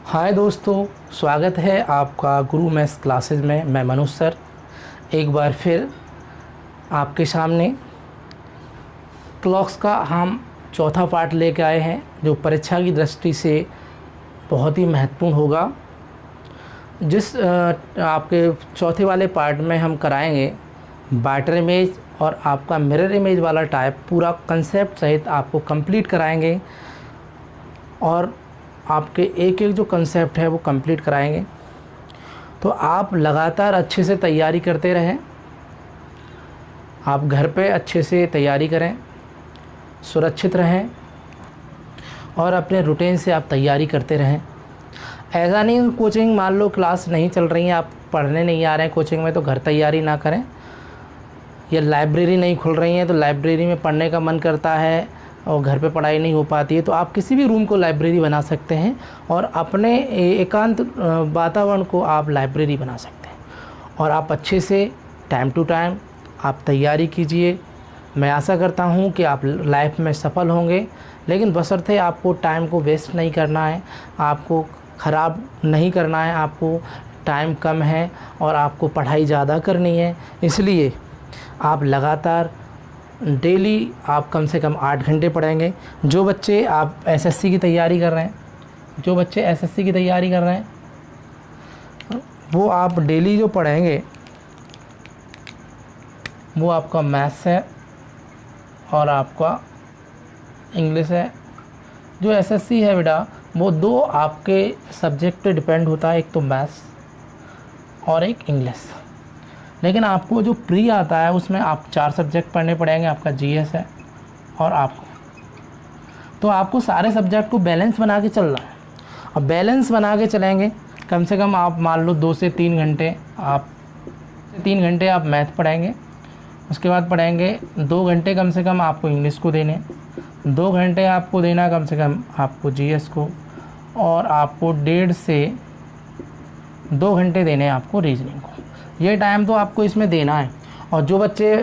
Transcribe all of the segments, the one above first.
हाय दोस्तों, स्वागत है आपका गुरु मैथ्स क्लासेस में। मैं मनोज सर एक बार फिर आपके सामने क्लॉक्स का हम चौथा पार्ट लेके आए हैं, जो परीक्षा की दृष्टि से बहुत ही महत्वपूर्ण होगा। जिस आपके चौथे वाले पार्ट में हम कराएंगे बैटर इमेज और आपका मिरर इमेज वाला टाइप, पूरा कंसेप्ट सहित आपको कंप्लीट कराएंगे और आपके एक एक जो कंसेप्ट है वो कंप्लीट कराएंगे। तो आप लगातार अच्छे से तैयारी करते रहें, आप घर पे अच्छे से तैयारी करें, सुरक्षित रहें और अपने रूटीन से आप तैयारी करते रहें। ऐसा नहीं कोचिंग मान लो क्लास नहीं चल रही है, आप पढ़ने नहीं आ रहे हैं कोचिंग में, तो घर तैयारी ना करें। या लाइब्रेरी नहीं खुल रही है तो लाइब्रेरी में पढ़ने का मन करता है और घर पे पढ़ाई नहीं हो पाती है, तो आप किसी भी रूम को लाइब्रेरी बना सकते हैं और अपने एकांत वातावरण को आप लाइब्रेरी बना सकते हैं। और आप अच्छे से टाइम टू टाइम आप तैयारी कीजिए। मैं आशा करता हूं कि आप लाइफ में सफल होंगे, लेकिन बशर्ते आपको टाइम को वेस्ट नहीं करना है, आपको ख़राब नहीं करना है। आपको टाइम कम है और आपको पढ़ाई ज़्यादा करनी है, इसलिए आप लगातार डेली आप कम से कम 8 घंटे पढ़ेंगे। जो बच्चे आप एसएससी की तैयारी कर रहे हैं, वो आप डेली जो पढ़ेंगे वो आपका मैथ्स है और आपका इंग्लिश है। जो एसएससी है बेटा, वो दो आपके सब्जेक्ट पे डिपेंड होता है, एक तो मैथ्स और एक इंग्लिश। लेकिन आपको जो प्री आता है उसमें आप 4 सब्जेक्ट पढ़ने पड़ेंगे, आपका जीएस है और आपको, तो आपको सारे सब्जेक्ट को बैलेंस बना के चलना है। और बैलेंस बना के चलेंगे, कम से कम आप मान लो 2 से 3 घंटे आप मैथ पढ़ेंगे। उसके बाद पढ़ेंगे 2 घंटे कम से कम आपको इंग्लिश को देने, 2 घंटे आपको देना कम से कम आपको जीएस को, और आपको 1.5 से 2 घंटे देने आपको रीजनिंग को। ये टाइम तो आपको इसमें देना है। और जो बच्चे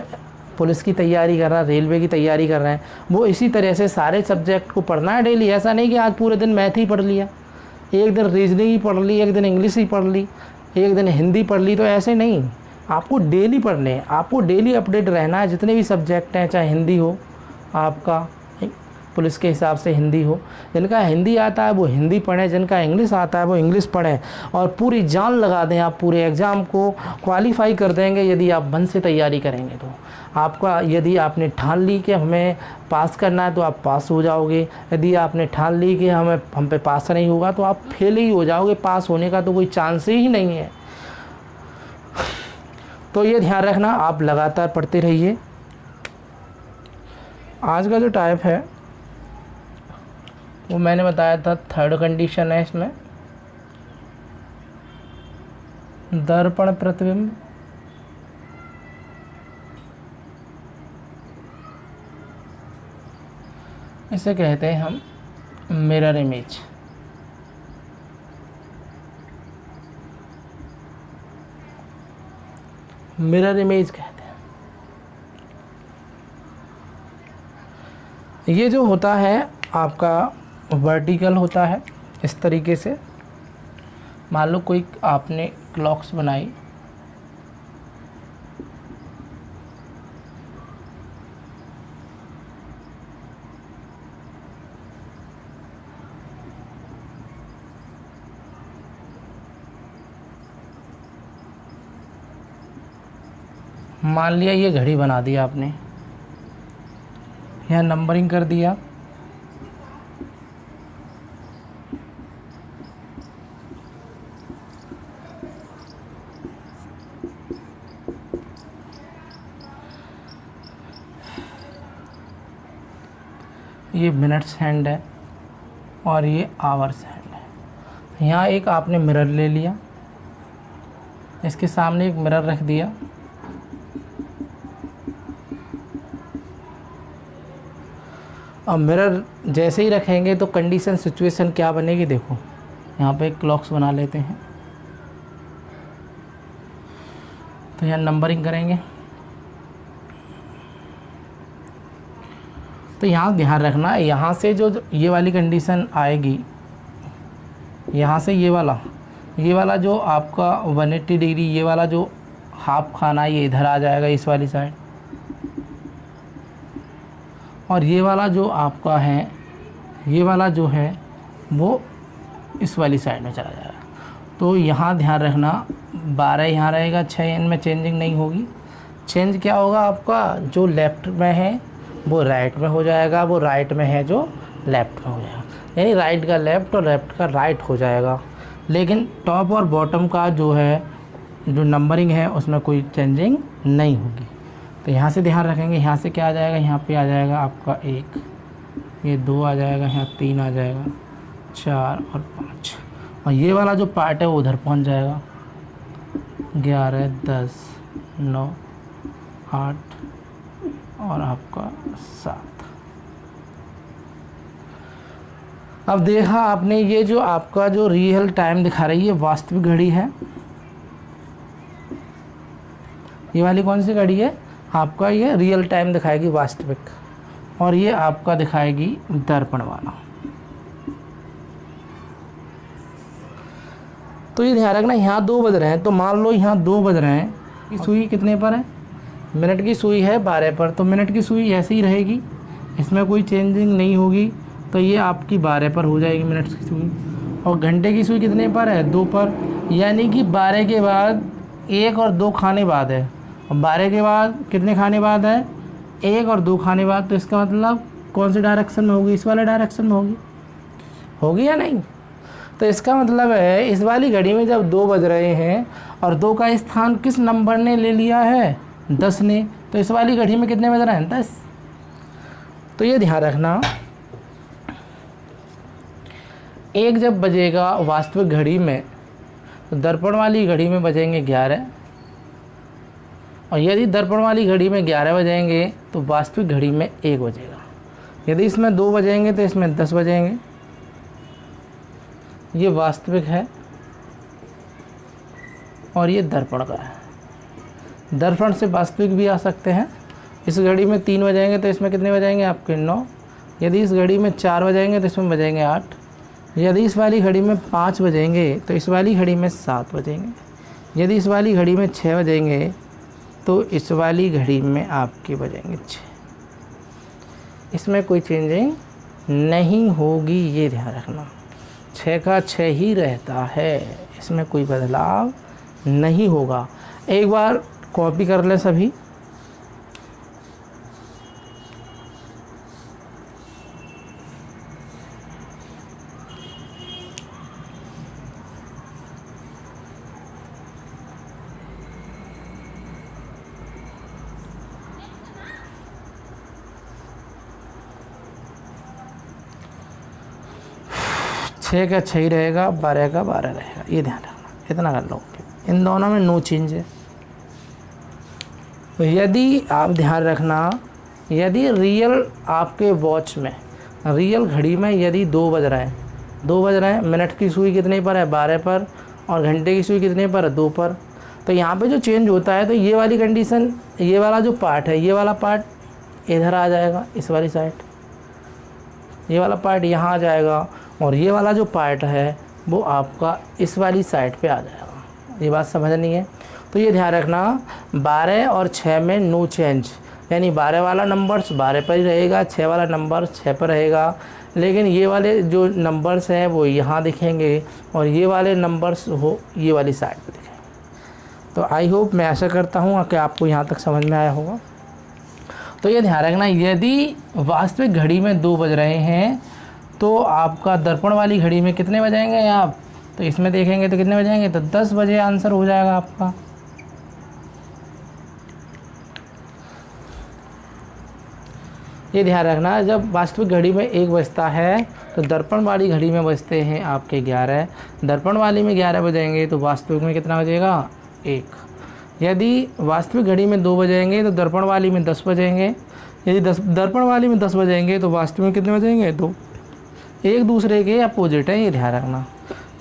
पुलिस की तैयारी कर रहे हैं, रेलवे की तैयारी कर रहे हैं, वो इसी तरह से सारे सब्जेक्ट को पढ़ना है डेली। ऐसा नहीं कि आज पूरे दिन मैथ ही पढ़ लिया, एक दिन रीजनिंग ही पढ़ ली, एक दिन इंग्लिश ही पढ़ ली, एक दिन हिंदी पढ़ ली, तो ऐसे नहीं। आपको डेली पढ़ने हैं, आपको डेली अपडेट रहना है। जितने भी सब्जेक्ट हैं, चाहे हिंदी हो आपका, पुलिस के हिसाब से हिंदी हो, जिनका हिंदी आता है वो हिंदी पढ़ें, जिनका इंग्लिश आता है वो इंग्लिश पढ़ें, और पूरी जान लगा दें। आप पूरे एग्ज़ाम को क्वालिफाई कर देंगे यदि आप मन से तैयारी करेंगे। तो आपका, यदि आपने ठान ली कि हमें पास करना है तो आप पास हो जाओगे। यदि आपने ठान ली कि हम पे पास नहीं होगा तो आप फेल ही हो जाओगे, पास होने का तो कोई चांस ही नहीं है। तो ये ध्यान रखना, आप लगातार पढ़ते रहिए। आज का जो टाइप है वो मैंने बताया था, 3rd कंडीशन है इसमें, दर्पण प्रतिबिंब। इसे कहते हैं हम मिरर इमेज। मिरर इमेज कहते हैं। ये जो होता है आपका वर्टिकल होता है इस तरीके से। मान लो कोई आपने क्लॉक्स बनाई, मान लिया ये घड़ी बना दिया आपने, यहाँ नंबरिंग कर दिया, ये मिनट्स हैंड है और ये आवर्स हैंड है। यहाँ एक आपने मिरर ले लिया, इसके सामने एक मिरर रख दिया, अब मिरर जैसे ही रखेंगे तो कंडीशन सिचुएशन क्या बनेगी, देखो यहाँ पे क्लॉक्स बना लेते हैं। तो यहाँ नंबरिंग करेंगे, तो यहाँ ध्यान रखना, यहाँ से जो ये वाली कंडीशन आएगी, यहाँ से ये वाला जो आपका 180 डिग्री, ये वाला जो हाफ खाना ये इधर आ जाएगा इस वाली साइड, और ये वाला जो आपका है, ये वाला जो है वो इस वाली साइड में चला जाएगा। तो यहाँ ध्यान रखना 12 यहाँ रहेगा, 6 इनमें चेंजिंग नहीं होगी। चेंज क्या होगा आपका, जो लेफ़्ट में है वो राइट में हो जाएगा, वो राइट में है जो लेफ़्ट में हो जाएगा, यानी राइट का लेफ़्ट और लेफ़्ट का राइट हो जाएगा। लेकिन टॉप और बॉटम का जो है जो नंबरिंग है उसमें कोई चेंजिंग नहीं होगी। तो यहाँ से ध्यान रखेंगे, यहाँ से क्या आ जाएगा, यहाँ पे आ जाएगा आपका 1, ये 2 आ जाएगा, यहाँ 3 आ जाएगा, 4 और 5, और ये वाला जो पार्ट है वो उधर पहुँच जाएगा, 11, 10, 9, 8 और आपका 7। अब देखा आपने, ये जो आपका जो रियल टाइम दिखा रही है वास्तविक घड़ी है, ये वाली कौन सी घड़ी है आपका, ये रियल टाइम दिखाएगी वास्तविक, और ये आपका दिखाएगी दर्पण वाला। तो ये ध्यान रखना, यहाँ 2 बज रहे हैं, तो मान लो यहाँ 2 बज रहे हैं, कि सुई कितने पर है, मिनट की सुई है 12 पर, तो मिनट की सुई ऐसे ही रहेगी, इसमें कोई चेंजिंग नहीं होगी, तो ये आपकी 12 पर हो जाएगी मिनट की सुई। और घंटे की सुई कितने पर है, 2 पर, यानी कि 12 के बाद 1 और 2 खाने बाद है, और 12 के बाद कितने खाने बाद है, 1 और 2 खाने बाद। तो इसका मतलब कौन से डायरेक्शन में होगी, इस वाले डायरेक्शन में होगी या नहीं। तो इसका मतलब है इस वाली घड़ी में जब 2 बज रहे हैं और 2 का स्थान किस नंबर ने ले लिया है, 10 ने, तो इस वाली घड़ी में कितने बज रहे हैं, 10। तो ये ध्यान रखना, 1 जब बजेगा वास्तविक घड़ी में तो दर्पण वाली घड़ी में बजेंगे 11, और यदि दर्पण वाली घड़ी में 11 बजेंगे तो वास्तविक घड़ी में 1 बजेगा। यदि इसमें 2 बजेंगे तो इसमें 10 बजेंगे। ये वास्तविक है और ये दर्पण का है। दर्पण से वास्तविक भी आ सकते हैं। इस घड़ी में 3 बजेंगे तो इसमें कितने बजाएंगे आपके, 9। यदि इस घड़ी में 4 बजाएंगे तो इसमें बजेंगे 8। यदि इस वाली घड़ी में 5 बजेंगे तो इस वाली घड़ी में 7 बजेंगे। यदि इस वाली घड़ी में 6 बजेंगे तो इस वाली घड़ी में आपके बजेंगे 6। इसमें कोई चेंजिंग नहीं होगी, ये ध्यान रखना। 6 का 6 ही रहता है, इसमें कोई बदलाव नहीं होगा। एक बार कॉपी कर लें सभी। छः का 6 ही रहेगा, 12 का 12 रहेगा, ये ध्यान रखना। इतना कर लो, इन दोनों में नो चेंज है। तो यदि आप ध्यान रखना, यदि रियल आपके वॉच में, रियल घड़ी में यदि 2 बज रहे हैं, मिनट की सुई कितने पर है, 12 पर, और घंटे की सुई कितने पर है, 2 पर। तो यहाँ पे जो चेंज होता है, तो ये वाली कंडीशन, ये वाला जो पार्ट है, ये वाला पार्ट इधर आ जाएगा, इस वाली साइड, ये वाला पार्ट यहाँ आ जाएगा, और ये वाला जो पार्ट है वो आपका इस वाली साइड पे आ जाएगा। ये बात समझनी है। तो ये ध्यान रखना, 12 और 6 में नो चेंज, यानी 12 वाला नंबर्स 12 पर ही रहेगा, 6 वाला नंबर 6 पर रहेगा। लेकिन ये वाले जो नंबर्स हैं वो यहाँ दिखेंगे, और ये वाले नंबर्स हो ये वाली साइड पर दिखेंगे। तो आई होप, मैं आशा करता हूँ कि आपको यहाँ तक समझ में आया होगा। तो ये ध्यान रखना, यदि वास्तविक घड़ी में 2 बज रहे हैं तो आपका दर्पण वाली घड़ी में कितने बजाएंगे आप, तो इसमें देखेंगे तो कितने बजाएंगे, तो 10 बजे आंसर हो जाएगा आपका। ये ध्यान रखना, जब वास्तविक घड़ी में 1 बजता है तो दर्पण वाली घड़ी में बजते हैं आपके 11। दर्पण वाली में 11 बजेंगे तो वास्तविक में कितना बजेगा, 1। यदि वास्तविक घड़ी में 2 बजेंगे तो दर्पण वाली में 10 बजेंगे। यदि दर्पण वाली में 10 बजेंगे तो वास्तविक में कितने बजेंगे, 2। एक दूसरे के अपोजिट है, ये ध्यान रखना।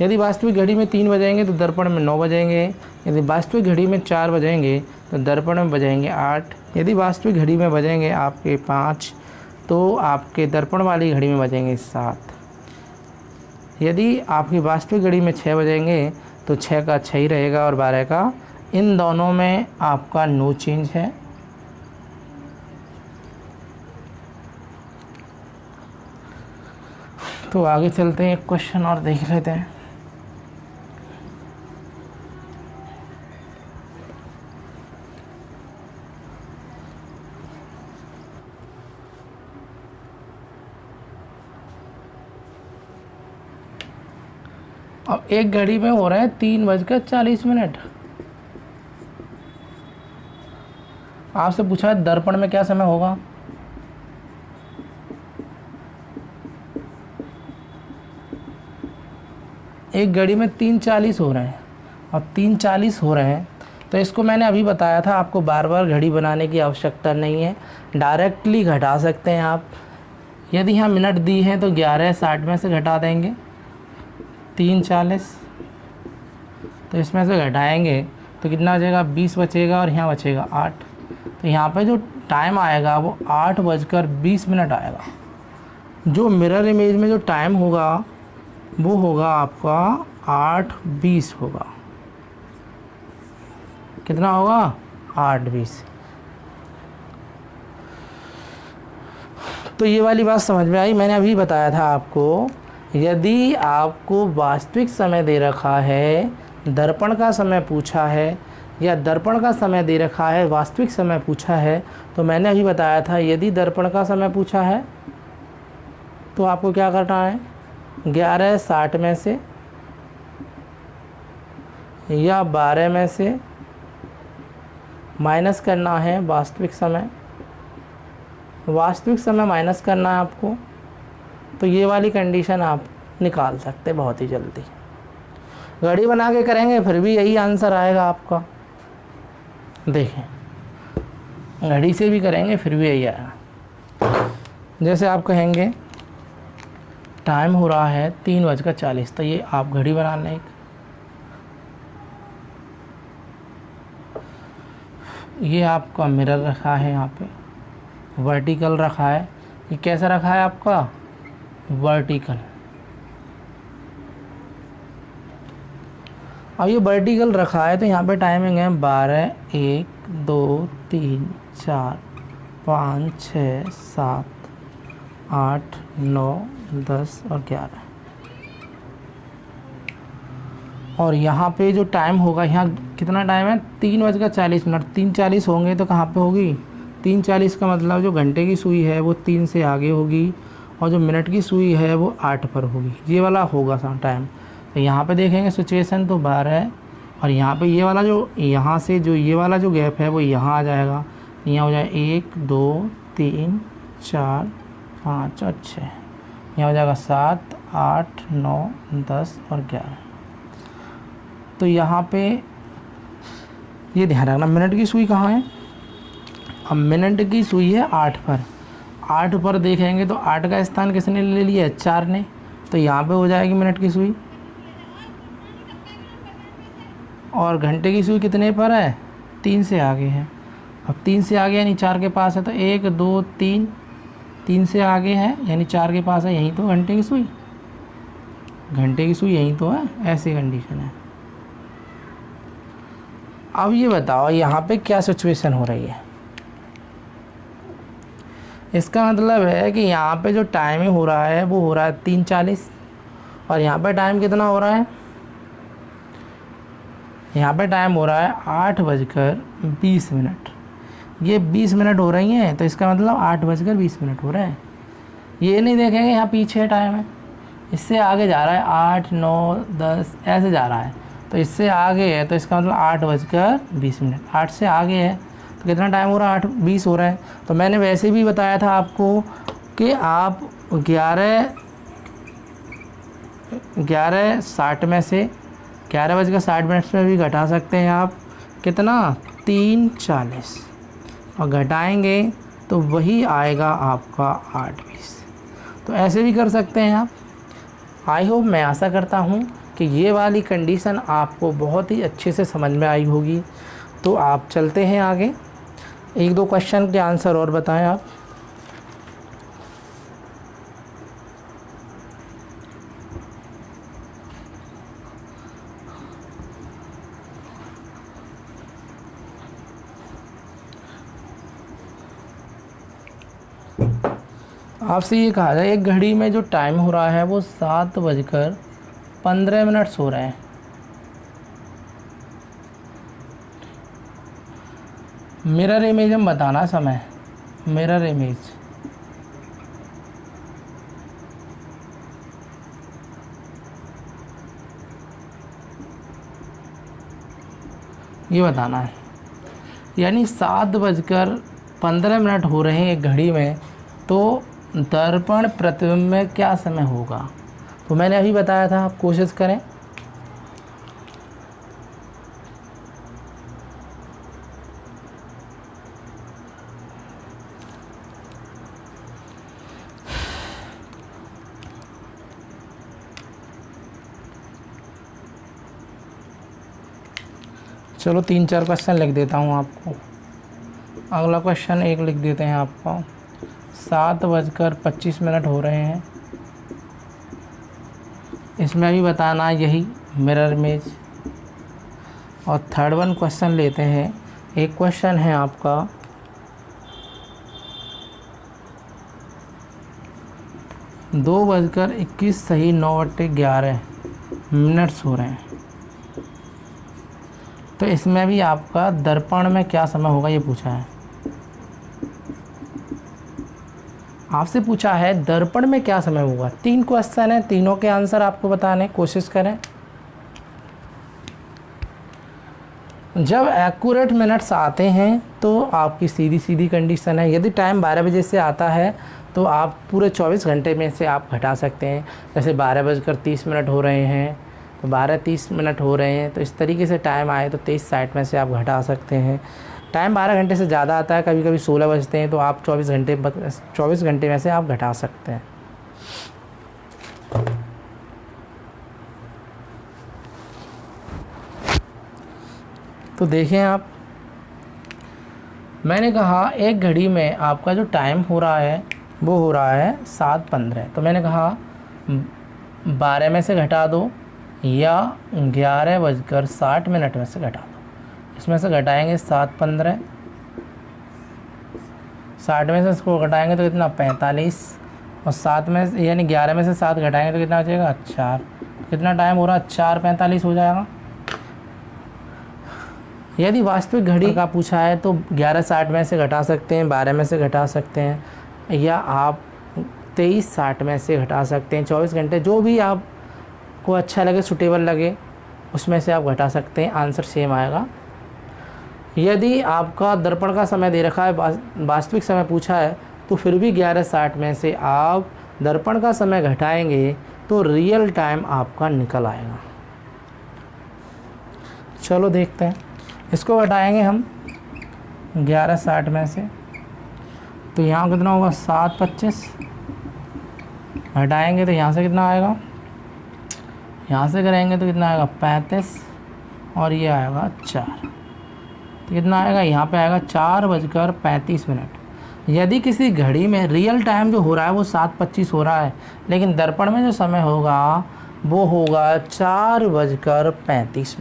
यदि वास्तविक घड़ी में 3 बजेंगे तो दर्पण में 9 बजेंगे। यदि वास्तविक घड़ी में 4 बजेंगे तो दर्पण में बजेंगे 8। यदि वास्तविक घड़ी में बजेंगे आपके 5 तो आपके दर्पण वाली घड़ी में बजेंगे 7। यदि आपकी वास्तविक घड़ी में 6 बजेंगे तो 6 का 6 ही रहेगा और 12 का, इन दोनों में आपका नो चेंज है। तो आगे चलते हैं, एक क्वेश्चन और देख लेते हैं। अब एक घड़ी में हो रहा है 3:40। आपसे पूछा है दर्पण में क्या समय होगा। एक घड़ी में 3:40 हो रहे हैं और 3:40 हो रहे हैं, तो इसको मैंने अभी बताया था, आपको बार बार घड़ी बनाने की आवश्यकता नहीं है, डायरेक्टली घटा सकते हैं आप। यदि यहाँ मिनट दी हैं तो 11:60 में से घटा देंगे 3:40, तो इसमें से घटाएंगे तो कितना बचेगा, 20 बचेगा और यहाँ बचेगा 8। तो यहाँ पे जो टाइम आएगा वो 8:20 आएगा। जो मिरर इमेज में जो टाइम होगा वो होगा आपका 8:20 होगा। कितना होगा, 8:20। तो ये वाली बात समझ में आई। मैंने अभी बताया था आपको, यदि आपको वास्तविक समय दे रखा है, दर्पण का समय पूछा है, या दर्पण का समय दे रखा है, वास्तविक समय पूछा है, तो मैंने अभी बताया था यदि दर्पण का समय पूछा है तो आपको क्या करना है, 11:60 में से या 12 में से माइनस करना है वास्तविक समय। वास्तविक समय माइनस करना है आपको, तो ये वाली कंडीशन आप निकाल सकते बहुत ही जल्दी। घड़ी बना के करेंगे फिर भी यही आंसर आएगा आपका। देखें, घड़ी से भी करेंगे फिर भी यही आएगा। जैसे आप कहेंगे टाइम हो रहा है 3:40, तो ये आप घड़ी बना लें। ये आपका मिरर रखा है, यहाँ पे वर्टिकल रखा है। ये कैसा रखा है आपका, वर्टिकल। अब ये वर्टिकल रखा है तो यहाँ पे टाइमिंग है 12, 1, 2, 3, 4, 5, 6, 7, 8, 9, 10 और 11। और यहाँ पे जो टाइम होगा, यहाँ कितना टाइम है, 3:40। 3:40 होंगे तो कहाँ पे होगी, 3:40 का मतलब जो घंटे की सुई है वो 3 से आगे होगी और जो मिनट की सुई है वो 8 पर होगी। ये वाला होगा टाइम। तो यहाँ पे देखेंगे सिचुएशन तो 12 है, और यहाँ पे ये वाला जो यहाँ से जो ये वाला जो गैप है वो यहाँ आ जाएगा। यहाँ हो जाए 1, 2, 3, 4, 5 और 6। यहाँ हो जाएगा 7, 8, 9, 10 और 11। तो यहाँ पे ये ध्यान रखना, मिनट की सुई कहाँ है। अब मिनट की सुई है 8 पर। 8 पर देखेंगे तो 8 का स्थान किसने ले लिया, 4 ने। तो यहाँ पे हो जाएगी मिनट की सुई। और घंटे की सुई कितने पर है, 3 से आगे है। अब 3 से आगे यानी 4 के पास है, तो 1, 2, 3, 3 से आगे है यानी 4 के पास है, यहीं तो घंटे की सुई। घंटे की सुई यहीं तो है, ऐसी कंडीशन है। अब ये बताओ यहाँ पे क्या सिचुएशन हो रही है। इसका मतलब है कि यहाँ पे जो टाइम हो रहा है वो हो रहा है 3:40, और यहाँ पे टाइम कितना हो रहा है, यहाँ पे टाइम हो रहा है 8:20। ये 20 मिनट हो रही हैं, तो इसका मतलब 8:20 हो रहे हैं। ये नहीं देखेंगे यहाँ पीछे टाइम है, इससे आगे जा रहा है 8, 9, 10 ऐसे जा रहा है, तो इससे आगे है, तो इसका मतलब 8:20। 8 से आगे है तो कितना टाइम हो रहा है, 8:20 हो रहा है। तो मैंने वैसे भी बताया था आपको कि आप 11:60 में से 11:60 में भी घटा सकते हैं आप, कितना, 3:40, और घटाएंगे तो वही आएगा आपका 8:20। तो ऐसे भी कर सकते हैं आप। आई होप, मैं आशा करता हूँ कि ये वाली कंडीशन आपको बहुत ही अच्छे से समझ में आई होगी। तो आप चलते हैं आगे, 1-2 क्वेश्चन के आंसर और बताएं आप। आपसे ये कहा जाए एक घड़ी में जो टाइम हो रहा है वो 7:15 हो रहे हैं। मिरर इमेज हम बताना समय, मिरर इमेज ये बताना है, यानी 7:15 हो रहे हैं एक घड़ी में, तो दर्पण प्रतिबिंब में क्या समय होगा। तो मैंने अभी बताया था, आप कोशिश करें। चलो 3-4 क्वेश्चन लिख देता हूँ आपको। अगला क्वेश्चन एक लिख देते हैं आपको। 7:25 हो रहे हैं, इसमें भी बताना यही मिरर इमेज। और थर्ड वन क्वेश्चन लेते हैं। एक क्वेश्चन है आपका 2:21 सही 9:11 हो रहे हैं, तो इसमें भी आपका दर्पण में क्या समय होगा ये पूछा है। आपसे पूछा है दर्पण में क्या समय होगा। 3 क्वेश्चन है, तीनों के आंसर आपको बताने कोशिश करें। जब एक्यूरेट मिनट्स आते हैं तो आपकी सीधी सीधी कंडीशन है। यदि टाइम 12 बजे से आता है तो आप पूरे 24 घंटे में से आप घटा सकते हैं। जैसे 12:30 हो रहे हैं तो 12:30 हो रहे हैं, तो इस तरीके से टाइम आए तो 23:60 में से आप घटा सकते हैं। टाइम 12 घंटे से ज़्यादा आता है, कभी कभी 16 बजते हैं, तो आप 24 घंटे में से आप घटा सकते हैं। तो देखें आप, मैंने कहा एक घड़ी में आपका जो टाइम हो रहा है वो हो रहा है 7:15। तो मैंने कहा 12 में से घटा दो या 11:60 में से घटा दो। इसमें से घटाएंगे 7:15, 60 में से इसको घटाएंगे तो कितना 45, और 7 में यानी 11 में से 7 घटाएंगे तो कितना बचेगा 4। कितना टाइम हो रहा है 4:45 हो जाएगा। यदि वास्तविक घड़ी का पूछा है तो 11:60 में से घटा सकते हैं, 12 में से घटा सकते हैं, या आप 23:60 में से घटा सकते हैं। 24 घंटे जो भी आपको अच्छा लगे, सूटेबल लगे, उसमें से आप घटा सकते हैं, आंसर सेम आएगा। यदि आपका दर्पण का समय दे रखा है, वास्तविक समय पूछा है, तो फिर भी 11:60 में से आप दर्पण का समय घटाएंगे तो रियल टाइम आपका निकल आएगा। चलो देखते हैं, इसको घटाएंगे हम 11:60 में से, तो यहाँ कितना होगा 7:25, घटाएंगे तो यहाँ से कितना आएगा, यहाँ से करेंगे तो कितना आएगा 35, और ये आएगा 4, तो कितना आएगा यहाँ पे आएगा 4:35। यदि किसी घड़ी में रियल टाइम जो हो रहा है वो 7:25 हो रहा है, लेकिन दर्पण में जो समय होगा वो होगा 4:35।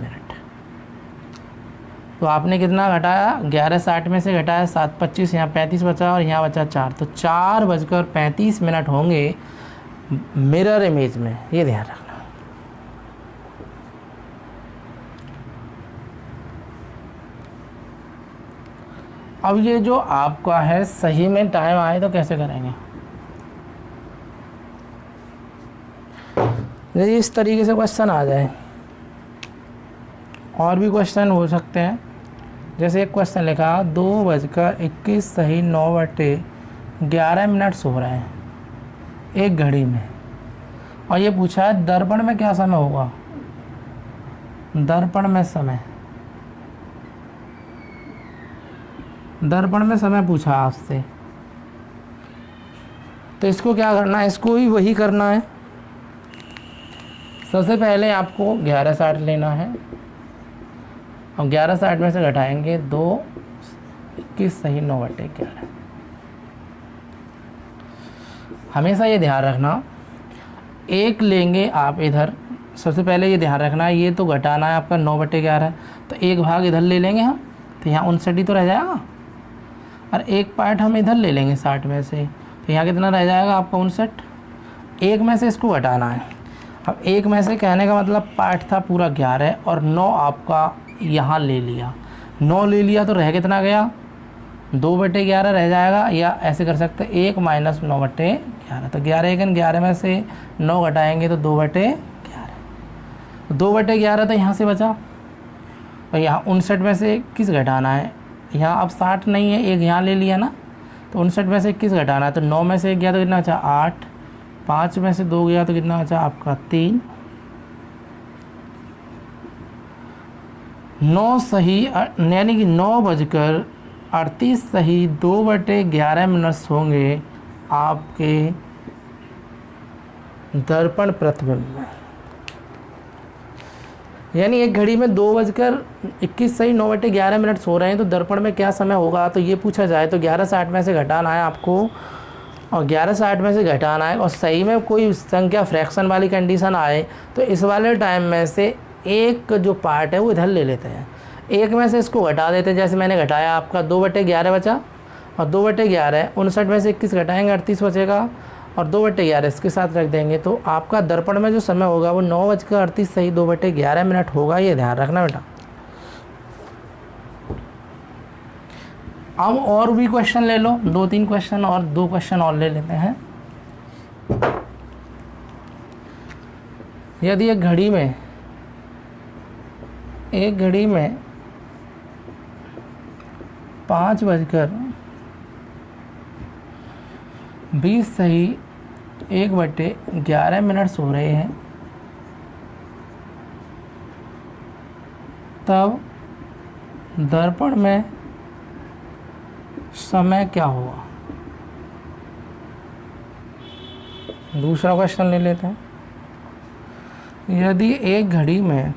तो आपने कितना घटाया, 11:60 में से घटाया 7:25, यहाँ 35 बचा और यहाँ बचा 4, तो 4:35 होंगे मिरर इमेज में, ये ध्यान रखना। अब ये जो आपका है सही में टाइम आए तो कैसे करेंगे। यदि इस तरीके से क्वेश्चन आ जाए, और भी क्वेश्चन हो सकते हैं। जैसे एक क्वेश्चन लिखा 2:21 सही 9:11 हो रहे हैं एक घड़ी में, और ये पूछा है दर्पण में क्या समय होगा। दर्पण में समय, दर्पण में समय पूछा आपसे, तो इसको क्या करना है, इसको भी वही करना है। सबसे पहले आपको 11:60 लेना है, और 11:60 में से घटाएंगे 2:21 सही 9/11। हमेशा ये ध्यान रखना, एक लेंगे आप इधर, सबसे पहले ये ध्यान रखना है ये तो घटाना है आपका 9/11, तो एक भाग इधर ले लेंगे हम, तो यहाँ 59 ही तो रह जाएगा, और एक पार्ट हम इधर ले लेंगे 60 में से, तो तो यहाँ कितना रह जाएगा आपका 59। एक में से इसको घटाना है। अब एक में से कहने का मतलब पार्ट था पूरा 11 और 9 आपका यहाँ ले लिया, 9 ले लिया तो रह कितना गया 2/11 रह जाएगा, या ऐसे कर सकते 1 - 9/11। तो 11 में से 9 घटाएंगे तो 2/11, 2/11 तो यहाँ से बचा। और यहाँ 59 में से 21 घटाना है, यहाँ अब 60 नहीं है, एक यहाँ ले लिया ना, तो 59 में से 21 घटाना है। तो 9 में से 1 गया तो कितना बचा 8, 5 में से 2 गया तो कितना बचा आपका 3, 9 सही, यानी कि 9:38 सही 2/11 मिनट्स होंगे आपके दर्पण प्रतिबिंब में। यानी एक घड़ी में 2:21 सही 9/11 मिनट्स हो रहे हैं, तो दर्पण में क्या समय होगा, तो ये पूछा जाए तो 11:60 में से घटाना है आपको, और 11:60 में से घटाना है, और सही में कोई संख्या फ्रैक्शन वाली कंडीशन आए तो इस वाले टाइम में से एक जो पार्ट है वो इधर ले लेते हैं, एक में से इसको घटा देते हैं। जैसे मैंने घटाया आपका 2/11 बचा, और 2/11 59 में से 21 घटाएंगे 38 बचेगा, और 2/11 इसके साथ रख देंगे, तो आपका दर्पण में जो समय होगा वो 9:38 सही 2/11 मिनट होगा। ये ध्यान रखना बेटा। अब और भी क्वेश्चन ले लो, 2-3 क्वेश्चन और 2 क्वेश्चन और ले लेते हैं। यदि एक घड़ी में 5:20 सही 1/11 मिनट्स हो रहे हैं, तब दर्पण में समय क्या होगा। दूसरा क्वेश्चन ले लेते हैं। यदि एक घड़ी में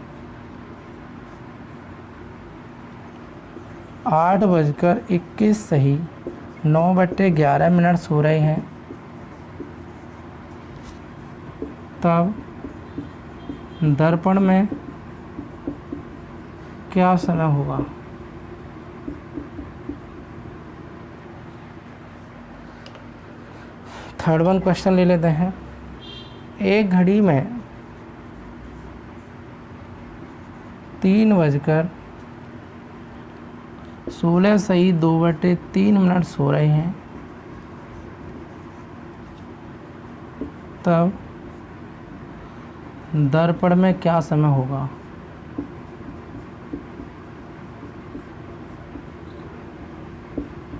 8:21 सही 9/11 मिनट्स हो रहे हैं, तब दर्पण में क्या समय होगा। थर्ड वन क्वेश्चन ले लेते हैं। एक घड़ी में 3:16 सही 2/3 मिनट्स हो रहे हैं, तब दर्पण में क्या समय होगा।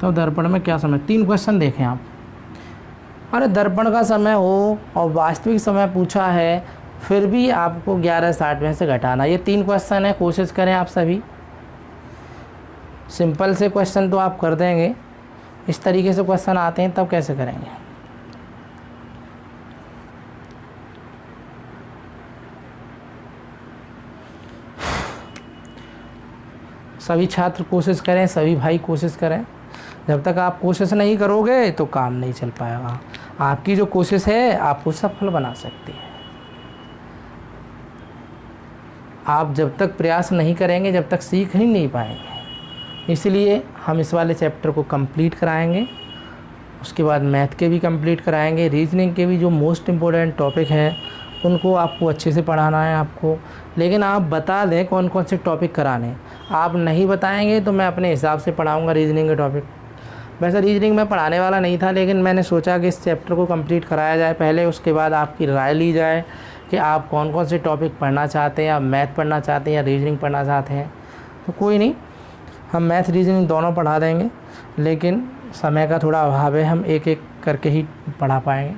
तो दर्पण में क्या समय, 3 क्वेश्चन देखें आप। अरे दर्पण का समय हो और वास्तविक समय पूछा है, फिर भी आपको 11:60 में से घटाना। ये 3 क्वेश्चन है, कोशिश करें आप सभी। सिंपल से क्वेश्चन तो आप कर देंगे, इस तरीके से क्वेश्चन आते हैं तब कैसे करेंगे। सभी छात्र कोशिश करें, सभी भाई कोशिश करें। जब तक आप कोशिश नहीं करोगे तो काम नहीं चल पाएगा। आपकी जो कोशिश है आपको सफल बना सकती है। आप जब तक प्रयास नहीं करेंगे जब तक सीख ही नहीं पाएंगे। इसलिए हम इस वाले चैप्टर को कंप्लीट कराएंगे, उसके बाद मैथ के भी कंप्लीट कराएंगे, रीजनिंग के भी जो मोस्ट इम्पोर्टेंट टॉपिक हैं उनको आपको अच्छे से पढ़ाना है आपको। लेकिन आप बता दें कौन कौन से टॉपिक कराने। आप नहीं बताएंगे तो मैं अपने हिसाब से पढ़ाऊँगा रीजनिंग के टॉपिक। वैसे रीजनिंग में पढ़ाने वाला नहीं था, लेकिन मैंने सोचा कि इस चैप्टर को कंप्लीट कराया जाए पहले, उसके बाद आपकी राय ली जाए कि आप कौन कौन से टॉपिक पढ़ना चाहते हैं, आप मैथ पढ़ना चाहते हैं या रीजनिंग पढ़ना चाहते हैं। तो कोई नहीं, हम मैथ रीजनिंग दोनों पढ़ा देंगे, लेकिन समय का थोड़ा अभाव है, हम एक एक करके ही पढ़ा पाएंगे।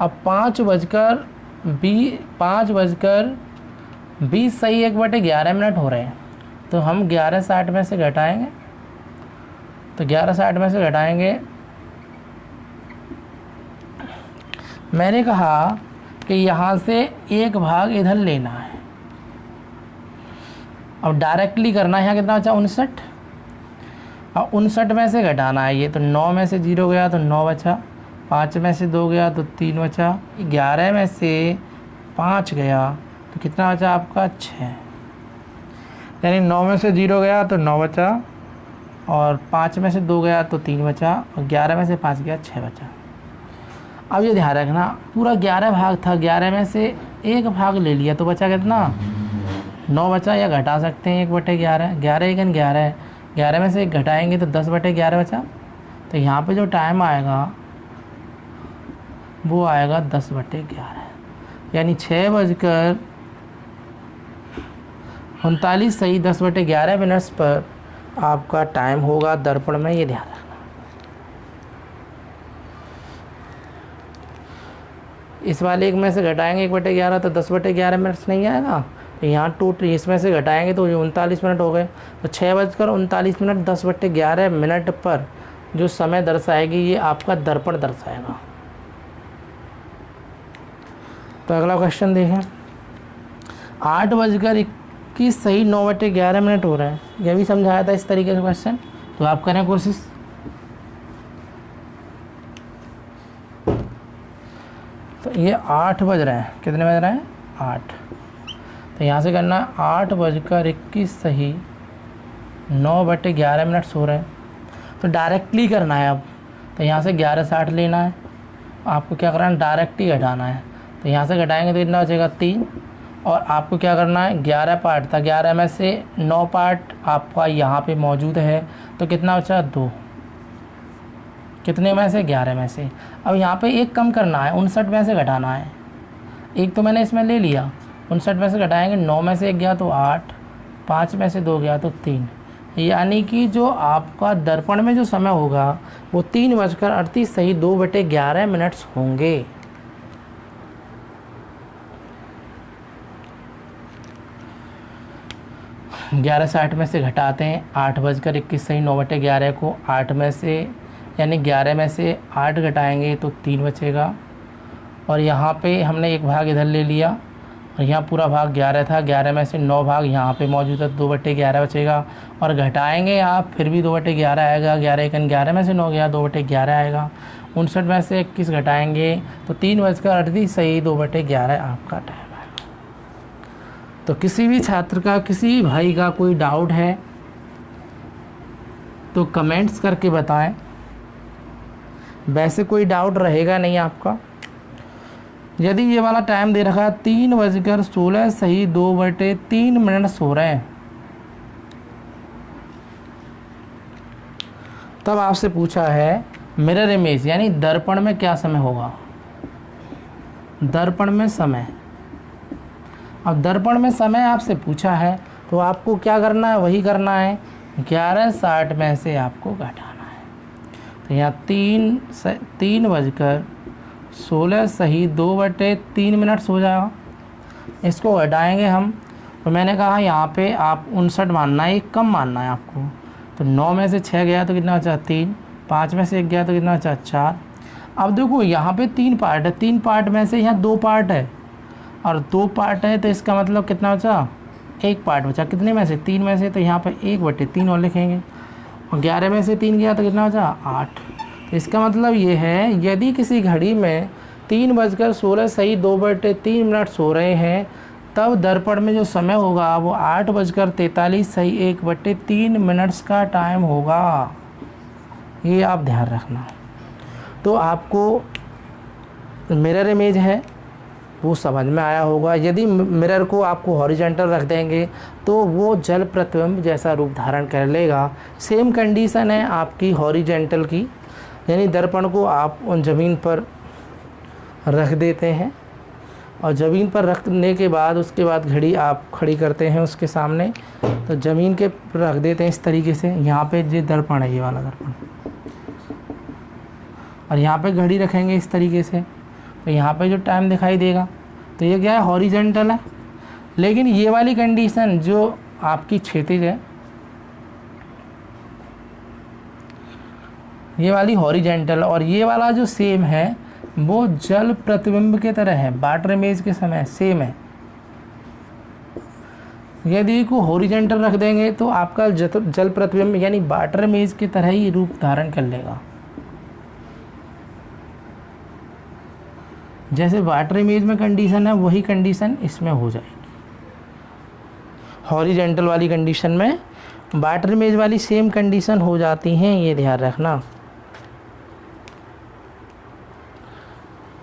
अब 5:20 सही 1/11 मिनट हो रहे हैं, तो हम 11:60 में से घटाएंगे। तो 11:60 में से घटाएंगे, मैंने कहा कि यहाँ से एक भाग इधर लेना है। अब डायरेक्टली करना है, यहाँ कितना बचा 59, और 59 में से घटाना है ये। तो 9 में से 0 गया तो 9 बचा, 5 में से 2 गया तो 3 बचा, 11 में से 5 गया तो कितना बचा आपका 6। यानी 9 में से 0 गया तो 9 बचा, और 5 में से 2 गया तो 3 बचा, और 11 में से 5 गया 6 बचा। अब ये ध्यान रखना, पूरा 11 भाग था, 11 में से एक भाग ले लिया तो बचा कितना, 9 बचा, या घटा सकते हैं 1/11, 11 एकन 11 है, 11 में से एक घटाएंगे तो 10/11 बचा। तो यहाँ पे जो टाइम आएगा वो आएगा 10/11, यानी 6:39 सही 10/11 मिनट्स पर आपका टाइम होगा दर्पण में, ये ध्यान रखना। इस वाले एक में से घटाएंगे 1/11 तो 10/11 मिनट्स नहीं आएगा, तो यहाँ टोटल इसमें से घटाएंगे तो 39 मिनट हो गए। तो 6:39 10/11 मिनट पर जो समय दर्शाएगी ये आपका दर्पण दर्शाएगा। तो अगला क्वेश्चन देखें, 8:21 सही 9/11 मिनट हो रहा है। यह भी समझाया था इस तरीके से क्वेश्चन, तो आप करें कोशिश। तो ये 8 बज रहे हैं, कितने बज रहे हैं, 8। तो यहाँ से करना 8:21 सही 9/11 मिनट्स हो रहे हैं। तो डायरेक्टली करना है अब, तो यहाँ से 11:60 लेना है, आपको क्या करना है, डायरेक्ट ही घटाना है। तो यहाँ से घटाएंगे तो कितना बचेगा, 3। और आपको क्या करना है, 11 पार्ट था, 11 में से 9 पार्ट आपका यहाँ पे मौजूद है, तो कितना बचा, 2। कितने में से, 11 में से। अब यहाँ पे एक कम करना है, 59 में से घटाना है। एक तो मैंने इसमें ले लिया, 59 में से घटाएंगे, 9 में से एक गया तो 8, 5 में से 2 गया तो 3, यानी कि जो आपका दर्पण में जो समय होगा वो 3:38 सही 2/11 मिनट्स होंगे। ग्यारह 60 में से घटाते हैं 8:21 सही 9/11 को, 8 में से यानी 11 में से 8 घटाएंगे तो 3 बचेगा। और यहाँ पे हमने एक भाग इधर ले लिया और यहाँ पूरा भाग 11 था, 11 में से 9 भाग यहाँ पे मौजूद है, 2/11 बचेगा। और घटाएंगे आप फिर भी 2/11 आएगा, 11 एकन 11 में से 9 गया, 2/11 आएगा। 59 में से 21 घटाएंगे तो 3:38 सही 2/11 आपका टाइम आएगा। तो किसी भी छात्र का, किसी भी भाई का कोई डाउट है तो कमेंट्स करके बताएं। वैसे कोई डाउट रहेगा नहीं आपका। यदि ये वाला टाइम दे रखा है 3:16 सही 2/3 मिनट्स हो रहे हैं, तब आपसे पूछा है मिरर इमेज यानी दर्पण में क्या समय होगा, दर्पण में समय। अब दर्पण में समय आपसे पूछा है तो आपको क्या करना है, वही करना है, 11:60 में से आपको घटाना है। तो यहाँ 3:16 सही 2/3 मिनट्स हो जाएगा। इसको घटाएंगे हम, तो मैंने कहा यहाँ पे आप 59 मानना है, एक कम मानना है आपको। तो 9 में से 6 गया तो कितना बचा, 3। 5 में से 1 गया तो कितना बचा, 4। अब देखो यहाँ पे 3 पार्ट है, 3 पार्ट में से यहाँ 2 पार्ट है और 2 पार्ट है, तो इसका मतलब कितना बचा, 1 पार्ट बचा। कितने में से, 3 में से, तो यहाँ पे 1/3 और लिखेंगे। और 11 में से 3 गया तो कितना बचा, 8। तो इसका मतलब ये है यदि किसी घड़ी में 3:16 सही 2/3 मिनट्स हो रहे हैं, तब दर्पण में जो समय होगा वो 8:43 सही 1/3 मिनट्स का टाइम होगा। ये आप ध्यान रखना। तो आपको मिरर इमेज है वो समझ में आया होगा। यदि मिरर को आपको हॉरिजॉन्टल रख देंगे तो वो जल प्रतिबिंब जैसा रूप धारण कर लेगा। सेम कंडीशन है आपकी हॉरिजॉन्टल की, यानी दर्पण को आप उन ज़मीन पर रख देते हैं और ज़मीन पर रखने के बाद उसके बाद घड़ी आप खड़ी करते हैं उसके सामने, तो ज़मीन के रख देते हैं इस तरीके से। यहाँ पे ये दर्पण है, ये वाला दर्पण, और यहाँ पे घड़ी रखेंगे इस तरीके से, तो यहाँ पे जो टाइम दिखाई देगा तो ये क्या है, हॉरिजॉन्टल है। लेकिन ये वाली कंडीशन जो आपकी क्षैतिज है, ये वाली हॉरिजॉन्टल, और ये वाला जो सेम है वो जल प्रतिबिंब के तरह है, वाटर इमेज के समय सेम है। यदि को हॉरिजॉन्टल रख देंगे तो आपका जल प्रतिबिंब यानी वाटर इमेज की तरह ही रूप धारण कर लेगा। जैसे वाटर इमेज में कंडीशन है वही कंडीशन इसमें हो जाएगी। हॉरिजॉन्टल वाली कंडीशन में वाटर इमेज वाली सेम कंडीशन हो जाती हैं, ये ध्यान रखना।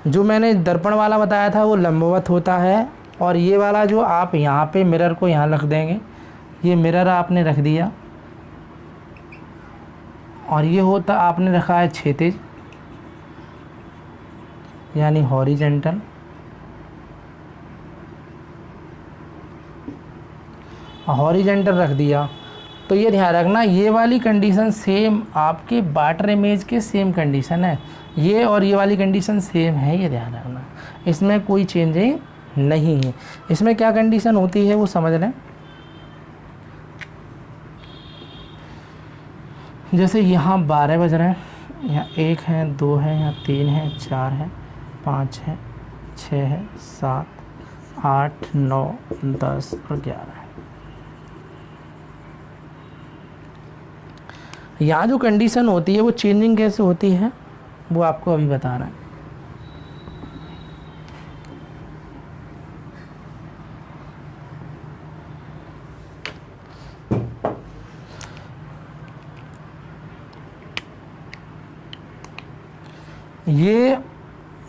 जो मैंने दर्पण वाला बताया था वो लंबवत होता है, और ये वाला जो आप यहाँ पे मिरर को यहाँ रख देंगे, ये मिरर आपने रख दिया, और ये होता आपने रखा है क्षैतिज यानी हॉरिजेंटल। हॉरिजेंटल रख दिया। तो ये ध्यान रखना, ये वाली कंडीशन सेम आपके वाटर इमेज के सेम कंडीशन है, ये और ये वाली कंडीशन सेम है, ये ध्यान रखना, इसमें कोई चेंजिंग नहीं है। इसमें क्या कंडीशन होती है वो समझ लें। जैसे यहाँ 12 बज रहे हैं, यहाँ 1 है, 2 है, यहाँ 3 है, 4 है, 5 है, 6 है, 7, 8, 9, 10 और 11 है। यहाँ जो कंडीशन होती है वो चेंजिंग कैसे होती है वो आपको अभी बता रहा है।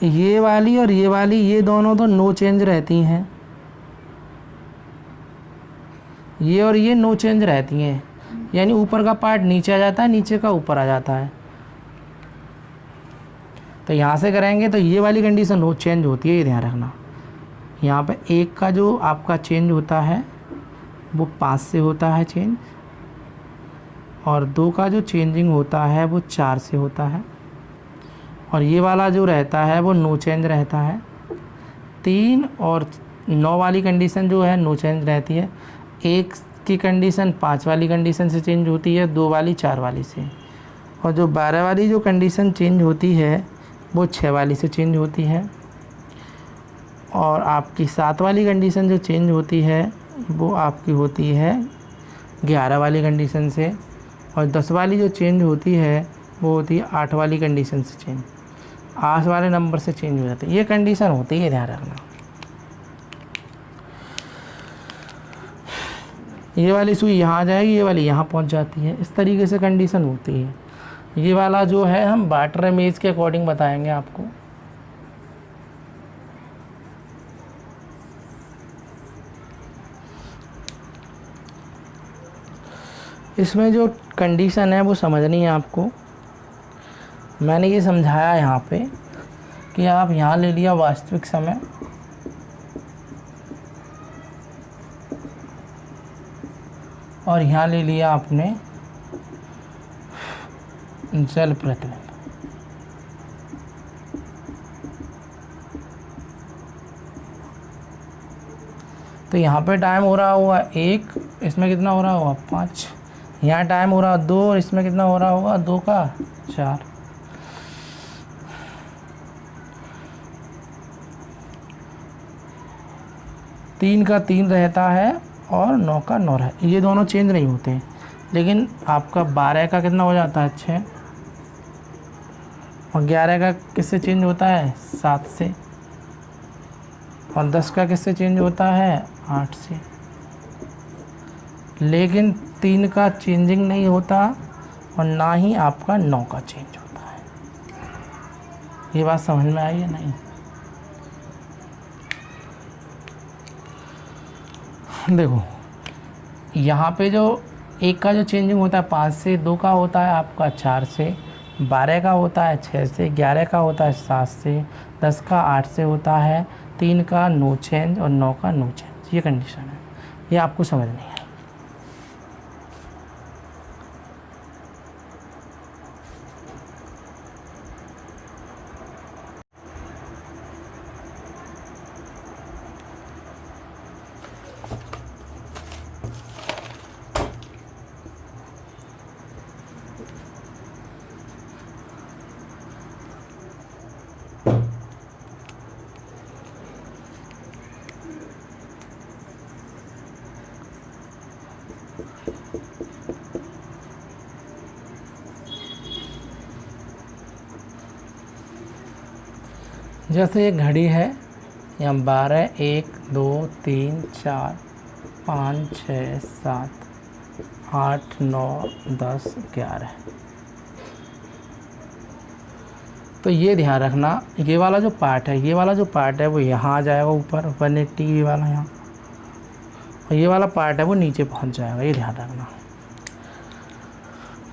ये वाली और ये वाली, ये दोनों तो नो चेंज रहती हैं, ये और ये नो चेंज रहती हैं, यानी ऊपर का पार्ट नीचे आ जाता है, नीचे का ऊपर आ जाता है। तो यहाँ से करेंगे तो ये वाली कंडीशन नो चेंज होती है, ये ध्यान रखना। यहाँ पे 1 का जो आपका चेंज होता है वो 5 से होता है चेंज, और 2 का जो चेंजिंग होता है वो 4 से होता है, और ये वाला जो रहता है वो नो चेंज रहता है। 3 और 9 वाली कंडीशन जो है नो चेंज रहती है। 1 की कंडीशन 5 वाली कंडीशन से चेंज होती है, 2 वाली 4 वाली से, और जो 12 वाली जो कंडीशन चेंज होती है वो 6 वाली से चेंज होती है, और आपकी 7 वाली कंडीशन जो चेंज होती है वो आपकी होती है 11 वाली कंडीशन से, और 10 वाली जो चेंज होती है वो होती है 8 वाली कंडीशन से चेंज, 8 वाले नंबर से चेंज हो जाती है। ये कंडीशन होती है, ध्यान रखना। ये वाली सुई यहाँ जाएगी, ये वाली यहाँ पहुँच जाती है, इस तरीके से कंडीशन होती है। ये वाला जो है हम वाटर इमेज के अकॉर्डिंग बताएंगे आपको। इसमें जो कंडीशन है वो समझनी है आपको। मैंने ये समझाया यहाँ पे कि आप यहाँ ले लिया वास्तविक समय, और यहाँ ले लिया आपने जल प्रतिबिंब। तो यहाँ पे टाइम हो रहा होगा 1, इसमें कितना हो रहा होगा 5, यहाँ टाइम हो रहा 2 और इसमें कितना हो रहा होगा 2 का 4। तीन का 3 रहता है और 9 का 9 है, ये दोनों चेंज नहीं होते हैं। लेकिन आपका 12 का कितना हो जाता है 6, और 11 का किससे चेंज होता है 7 से, और 10 का किससे चेंज होता है 8 से। लेकिन 3 का चेंजिंग नहीं होता, और ना ही आपका 9 का चेंज होता है। ये बात समझ में आई है नहीं? देखो यहाँ पे जो 1 का जो चेंजिंग होता है 5 से, 2 का होता है आपका 4 से, 12 का होता है 6 से, 11 का होता है 7 से, 10 का 8 से होता है, 3 का नो चेंज और 9 का नो चेंज। ये कंडीशन है, ये आपको समझनी है। जैसे ये घड़ी है, यहाँ 12, 1, 2, 3, 4, 5, 6, 7, 8, 9, 10, 11। तो ये ध्यान रखना, ये वाला जो पार्ट है, ये वाला जो पार्ट है वो यहाँ आ जाएगा ऊपर 180 वाला यहाँ, और ये वाला पार्ट है वो नीचे पहुँच जाएगा, ये ध्यान रखना।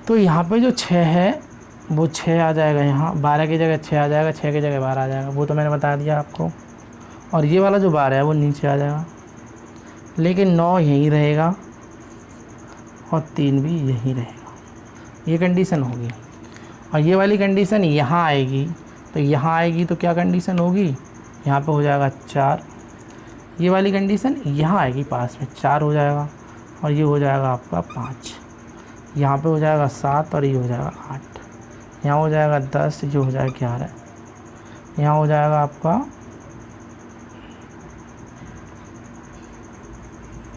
तो यहाँ पे जो 6 है वो 6 आ जाएगा यहाँ, 12 की जगह 6 आ जाएगा, 6 की जगह 12 आ जाएगा, वो तो मैंने बता दिया आपको। और ये वाला जो 12 है वो नीचे आ जाएगा, लेकिन 9 यहीं रहेगा और 3 भी यहीं रहेगा, ये कंडीशन होगी। और ये वाली कंडीशन यहाँ आएगी, तो यहाँ आएगी तो क्या कंडीशन होगी, यहाँ पे हो जाएगा 4। ये वाली कंडीशन यहाँ आएगी पास में, 4 हो जाएगा, और ये हो जाएगा आपका 5, यहाँ पे हो जाएगा 7, और ये हो जाएगा 8, यहाँ हो जाएगा 10, ये हो जाएगा 11, यहाँ हो जाएगा आपका,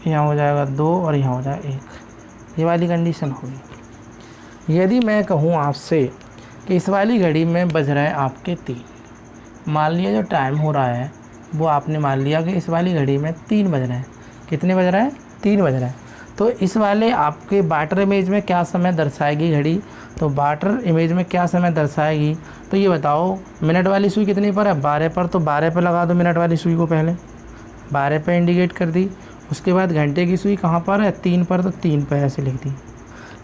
यहाँ हो जाएगा 2, और यहाँ हो जाएगा 1। ये वाली कंडीशन होगी। यदि मैं कहूँ आपसे कि इस वाली घड़ी में बज रहे हैं आपके 3, मान लिया जो टाइम हो रहा है वो आपने मान लिया कि इस वाली घड़ी में 3 बज रहे हैं। कितने बज रहे हैं? 3 बज रहे हैं। तो इस वाले आपके बाटर इमेज में क्या समय दर्शाएगी घड़ी? तो बाटर इमेज में क्या समय दर्शाएगी? तो ये बताओ, मिनट वाली सुई कितने पर है? 12 पर। तो 12 पर लगा दो मिनट वाली सुई को, पहले 12 पर इंडिकेट कर दी। उसके बाद घंटे की सुई कहाँ पर है? 3 पर, तो 3 पर ऐसे लिख दी।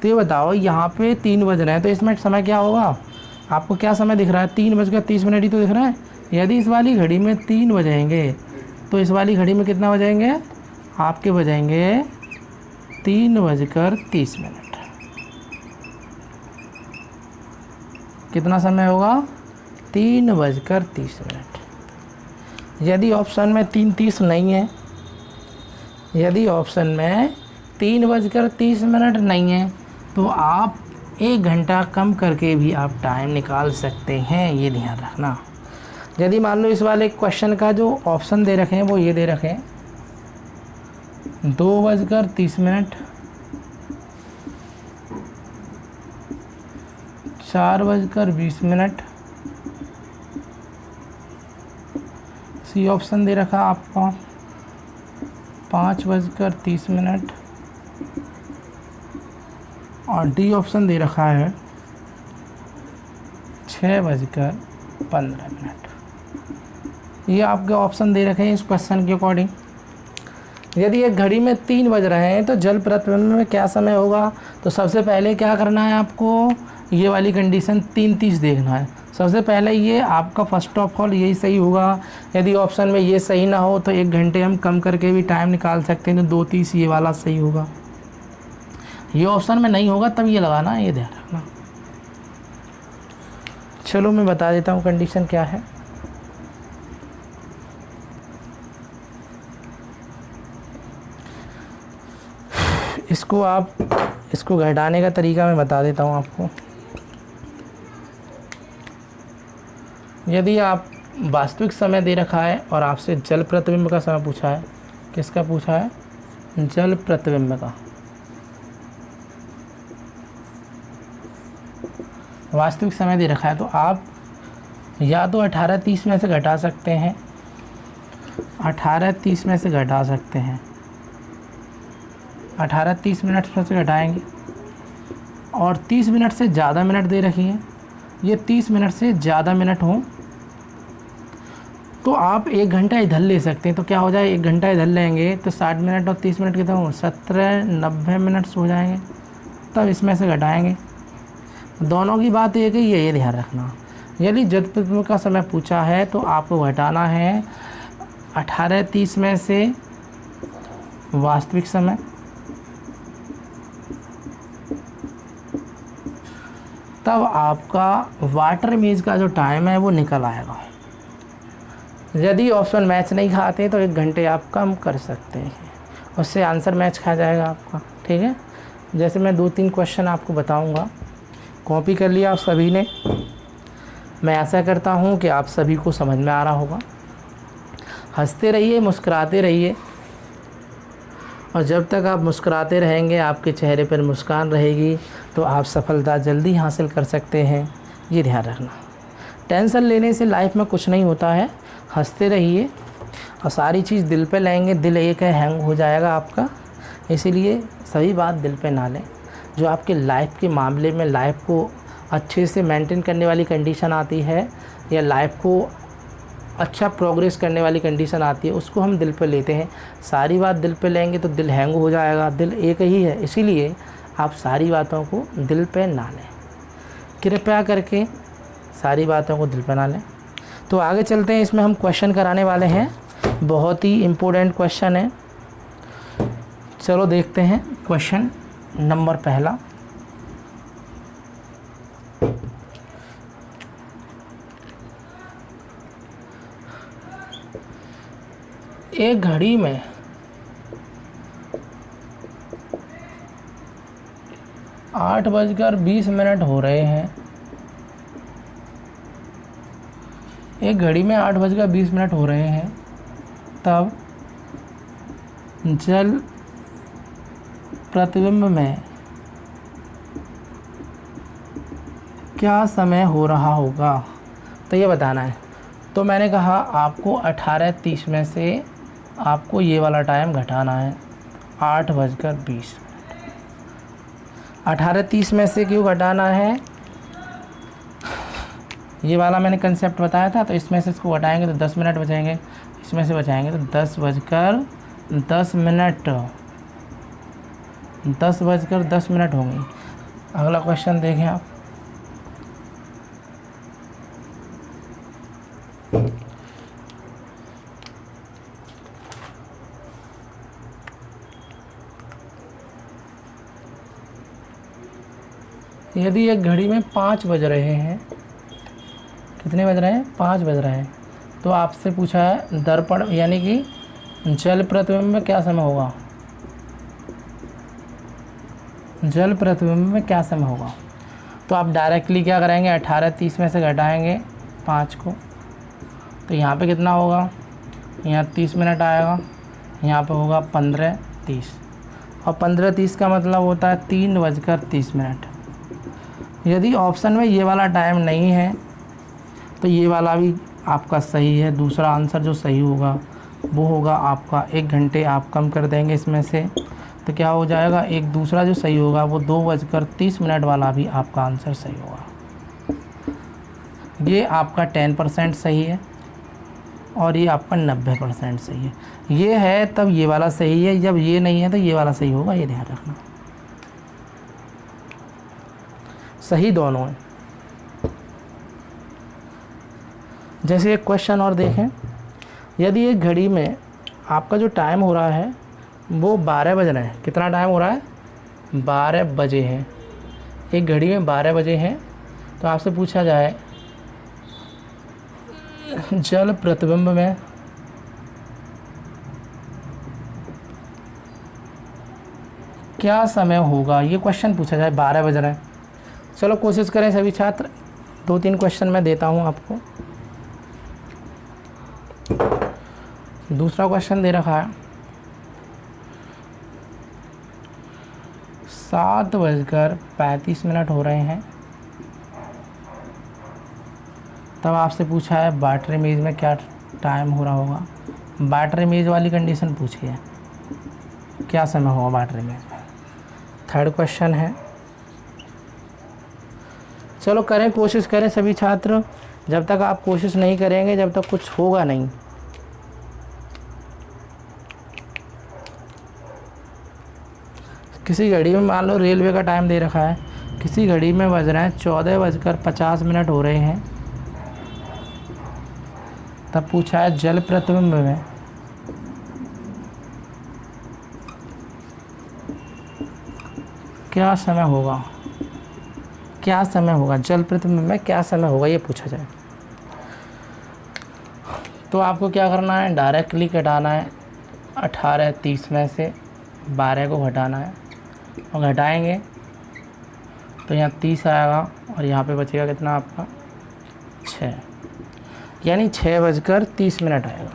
तो ये बताओ, यहाँ पे 3 बज रहे हैं तो इसमें समय क्या होगा? आपको क्या समय दिख रहा है? 3:30 ही तो दिख रहा है। यदि इस वाली घड़ी में 3 बजेंगे तो इस वाली घड़ी में कितना बजेंगे? आपके बजेंगे 3:30। कितना समय होगा? 3:30। यदि ऑप्शन में 3:30 नहीं है, यदि ऑप्शन में 3:30 नहीं है, तो आप 1 घंटा कम करके भी आप टाइम निकाल सकते हैं, ये ध्यान रखना। यदि मान लो इस वाले क्वेश्चन का जो ऑप्शन दे रखे हैं वो ये दे रखे हैं 2:30, 4:20, सी ऑप्शन दे रखा आपको 5:30, और डी ऑप्शन दे रखा है 6:15। ये आपके ऑप्शन दे रखे हैं इस क्वेश्चन के अकॉर्डिंग। यदि एक घड़ी में 3 बज रहे हैं तो जल प्रतिबिंब में क्या समय होगा? तो सबसे पहले क्या करना है आपको? ये वाली कंडीशन 3:30 देखना है। सबसे पहले ये आपका फर्स्ट ऑफ ऑल यही सही होगा। यदि ऑप्शन में ये सही ना हो तो 1 घंटे हम कम करके भी टाइम निकाल सकते हैं, तो 2:30 ये वाला सही होगा। ये ऑप्शन में नहीं होगा तब ये लगाना, ये ध्यान रखना। चलो मैं बता देता हूँ कंडीशन क्या है। इसको घटाने का तरीका मैं बता देता हूँ आपको। यदि आप वास्तविक समय दे रखा है और आपसे जल प्रतिबिंब का समय पूछा है, किसका पूछा है? जल प्रतिबिंब का। वास्तविक समय दे रखा है तो आप या तो 18:30 में से घटा सकते हैं, 18:30 में से घटा सकते हैं, 18:30 मिनट में से घटाएंगे। और 30 मिनट से ज़्यादा मिनट दे रखी हैं, ये 30 मिनट से ज़्यादा मिनट हों तो आप 1 घंटा इधर ले सकते हैं। तो क्या हो जाए, 1 घंटा इधर लेंगे तो 60 मिनट और 30 मिनट कितना हो? 70-90 मिनट्स हो जाएंगे, तब इसमें से घटाएंगे। दोनों की बात एक ही है, ये ध्यान रखना। यदि जल प्रतिबिंब का समय पूछा है तो आपको घटाना है 18:30 में से वास्तविक समय, तब आपका वाटर इमेज का जो टाइम है वो निकल आएगा। यदि ऑप्शन मैच नहीं खाते तो 1 घंटे आप कम कर सकते हैं, उससे आंसर मैच खा जाएगा आपका। ठीक है, जैसे मैं 2-3 क्वेश्चन आपको बताऊंगा। कॉपी कर लिया आप सभी ने? मैं आशा करता हूं कि आप सभी को समझ में आ रहा होगा। हंसते रहिए, मुस्कुराते रहिए, और जब तक आप मुस्कुराते रहेंगे, आपके चेहरे पर मुस्कान रहेगी, तो आप सफलता जल्दी हासिल कर सकते हैं, ये ध्यान रखना। टेंशन लेने से लाइफ में कुछ नहीं होता है। हंसते रहिए और सारी चीज़ दिल पे लेंगे, दिल एक है हैंग हो जाएगा आपका। इसीलिए सभी बात दिल पे ना लें। जो आपके लाइफ के मामले में लाइफ को अच्छे से मेंटेन करने वाली कंडीशन आती है या लाइफ को अच्छा प्रोग्रेस करने वाली कंडीशन आती है, उसको हम दिल पे लेते हैं। सारी बात दिल पे लेंगे तो दिल हैंग हो जाएगा, दिल एक ही है, इसीलिए आप सारी बातों को दिल पे ना लें, कृपया करके सारी बातों को दिल पे ना लें। तो आगे चलते हैं, इसमें हम क्वेश्चन कराने वाले हैं, बहुत ही इम्पोर्टेंट क्वेश्चन है। चलो देखते हैं क्वेश्चन नंबर पहला। एक घड़ी में 8:20 हो रहे हैं। एक घड़ी में 8:20 हो रहे हैं, तब जल प्रतिबिंब में क्या समय हो रहा होगा, तो ये बताना है। तो मैंने कहा आपको 18:30 में से आपको ये वाला टाइम घटाना है 8:20। 18:30 में से क्यों घटाना है, ये वाला मैंने कंसेप्ट बताया था। तो इसमें से इसको घटाएंगे तो 10 मिनट बचेंगे, इसमें से बचाएंगे तो 10:10 होंगे। अगला क्वेश्चन देखें आप। यदि एक घड़ी में 5 बज रहे हैं, कितने बज रहे हैं, 5 बज रहे हैं, तो आपसे पूछा है दर्पण यानी कि जल प्रतिबिंब में क्या समय होगा, जल प्रतिबिंब में क्या समय होगा। तो आप डायरेक्टली क्या करेंगे, 18:30 में से घटाएंगे 5 को, तो यहाँ पे कितना होगा, यहाँ 30 मिनट आएगा, यहाँ पे होगा 15:30, और 15:30 का मतलब होता है 3:30। यदि ऑप्शन में ये वाला टाइम नहीं है तो ये वाला भी आपका सही है। दूसरा आंसर जो सही होगा वो होगा आपका 1 घंटे आप कम कर देंगे इसमें से, तो क्या हो जाएगा, एक दूसरा जो सही होगा वो 2:30 वाला भी आपका आंसर सही होगा। ये आपका 10% सही है और ये आपका 90% सही है। ये है तब ये वाला सही है, जब ये नहीं है तो ये वाला सही होगा, ये ध्यान रखना। सही दोनों है। जैसे एक क्वेश्चन और देखें, यदि एक घड़ी में आपका जो टाइम हो रहा है वो 12 बज रहे हैं, कितना टाइम हो रहा है, 12 बजे हैं, एक घड़ी में 12 बजे हैं, तो आपसे पूछा जाए जल प्रतिबिंब में क्या समय होगा, ये क्वेश्चन पूछा जाए, 12 बज रहे हैं। चलो कोशिश करें सभी छात्र, 2-3 क्वेश्चन मैं देता हूँ आपको। दूसरा क्वेश्चन दे रखा है 7:35 हो रहे हैं, तब आपसे पूछा है वाटर इमेज में क्या टाइम हो रहा होगा। वाटर इमेज वाली कंडीशन पूछी है, क्या समय होगा वाटर इमेज में। थर्ड क्वेश्चन है, चलो करें, कोशिश करें सभी छात्र, जब तक आप कोशिश नहीं करेंगे जब तक कुछ होगा नहीं। किसी घड़ी में मान लो रेलवे का टाइम दे रखा है, किसी घड़ी में बज रहे हैं 14:50 हो रहे हैं, तब पूछा है जल प्रतिबिंब में क्या समय होगा, क्या समय होगा, जल प्रतिबिंब में क्या समय होगा, ये पूछा जाए। तो आपको क्या करना है, डायरेक्टली घटाना है 18:30 में से 12 को घटाना है, और घटाएंगे तो यहाँ 30 आएगा और यहाँ पे बचेगा कितना आपका 6, यानी 6:30 आएगा।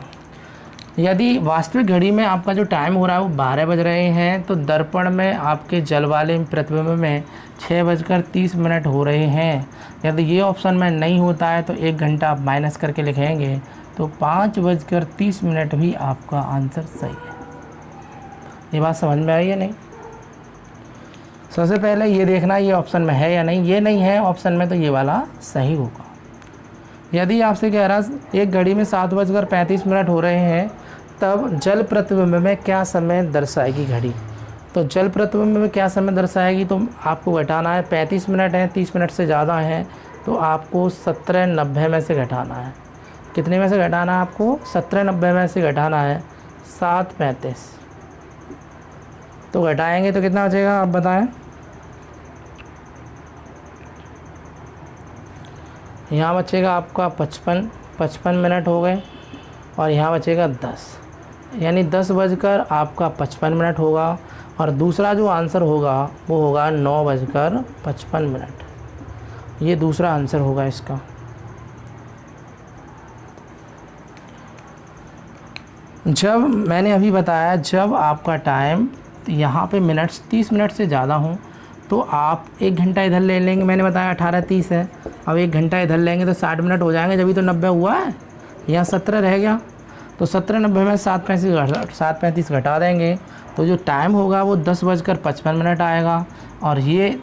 यदि वास्तविक घड़ी में आपका जो टाइम हो रहा है वो 12 बज रहे हैं, तो दर्पण में आपके जल वाले प्रतिबिंब में 6:30 हो रहे हैं। यदि ये ऑप्शन में नहीं होता है तो 1 घंटा आप माइनस करके लिखेंगे, तो 5:30 भी आपका आंसर सही है। ये बात समझ में आई है नहीं। सबसे पहले ये देखना ये ऑप्शन में है या नहीं, ये नहीं है ऑप्शन में तो ये वाला सही होगा। यदि आपसे कह रहा एक घड़ी में 7:35 हो रहे हैं तब जल प्रतिबिंब में क्या समय दर्शाएगी घड़ी, तो जल प्रतिबिंब में क्या समय दर्शाएगी, तो आपको घटाना है 35 मिनट है, 30 मिनट से ज़्यादा है तो आपको 17:90 में से घटाना है। कितने में से घटाना है आपको, 17:90 में से घटाना है 7:35, तो घटाएंगे तो कितना बचेगा आप बताएं। यहाँ बचेगा आपका 55 मिनट हो गए और यहाँ बचेगा 10, यानी 10:55 होगा और दूसरा जो आंसर होगा वो होगा 9:55। ये दूसरा आंसर होगा इसका। जब मैंने अभी बताया जब आपका टाइम यहाँ पे मिनट्स 30 मिनट से ज़्यादा हो तो आप 1 घंटा इधर ले लेंगे, मैंने बताया 18:30 है, अब 1 घंटा इधर लेंगे तो 60 मिनट हो जाएंगे, जब भी तो 90 हुआ है, यहाँ 17 रह गया तो 17:90 में 7:35 घटा देंगे तो जो टाइम होगा वो 10:55 आएगा। और ये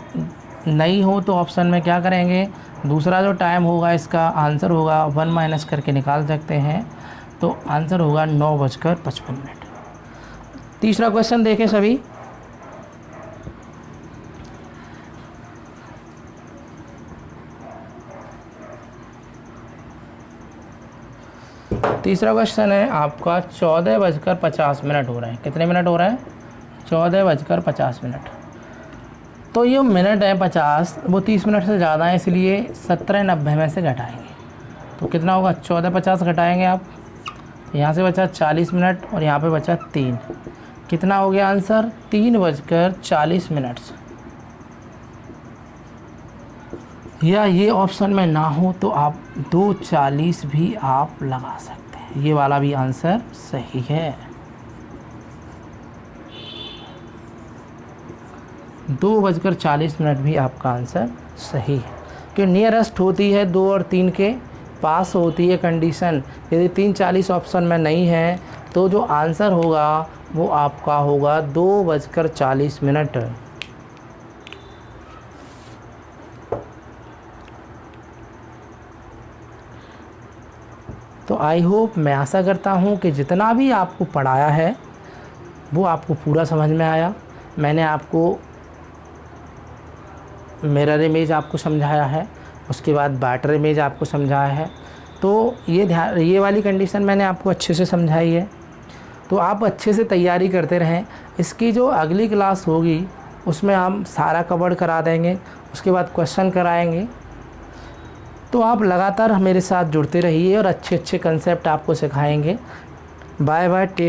नहीं हो तो ऑप्शन में क्या करेंगे, दूसरा जो टाइम होगा इसका आंसर होगा 1 माइनस करके निकाल सकते हैं, तो आंसर होगा 9:55। तीसरा क्वेश्चन देखें सभी। तीसरा क्वेश्चन है आपका 14:50 हो रहे हैं। कितने मिनट हो रहे हैं, 14:50। तो ये मिनट है 50 वो 30 मिनट से ज़्यादा है, इसलिए 17:90 में से घटाएंगे तो कितना होगा, 14:50 घटाएंगे आप, यहाँ से बचा 40 मिनट और यहाँ पे बचा 3, कितना हो गया आंसर 3:40। या ये ऑप्शन में ना हो तो आप 2:40 भी आप लगा सकते हैं, ये वाला भी आंसर सही है। 2:40 भी आपका आंसर सही है, कि नियरेस्ट होती है 2 और 3 के पास होती है कंडीशन। यदि 3:40 ऑप्शन में नहीं है तो जो आंसर होगा वो आपका होगा 2:40। तो आई होप, मैं आशा करता हूँ कि जितना भी आपको पढ़ाया है वो आपको पूरा समझ में आया। मैंने आपको मिरर इमेज आपको समझाया है, उसके बाद वाटर इमेज आपको समझाया है, तो ये वाली कंडीशन मैंने आपको अच्छे से समझाई है। तो आप अच्छे से तैयारी करते रहें। इसकी जो अगली क्लास होगी उसमें हम सारा कवर करा देंगे, उसके बाद क्वेश्चन कराएंगे। तो आप लगातार मेरे साथ जुड़ते रहिए और अच्छे अच्छे कंसेप्ट आपको सिखाएंगे। Bye bye, take.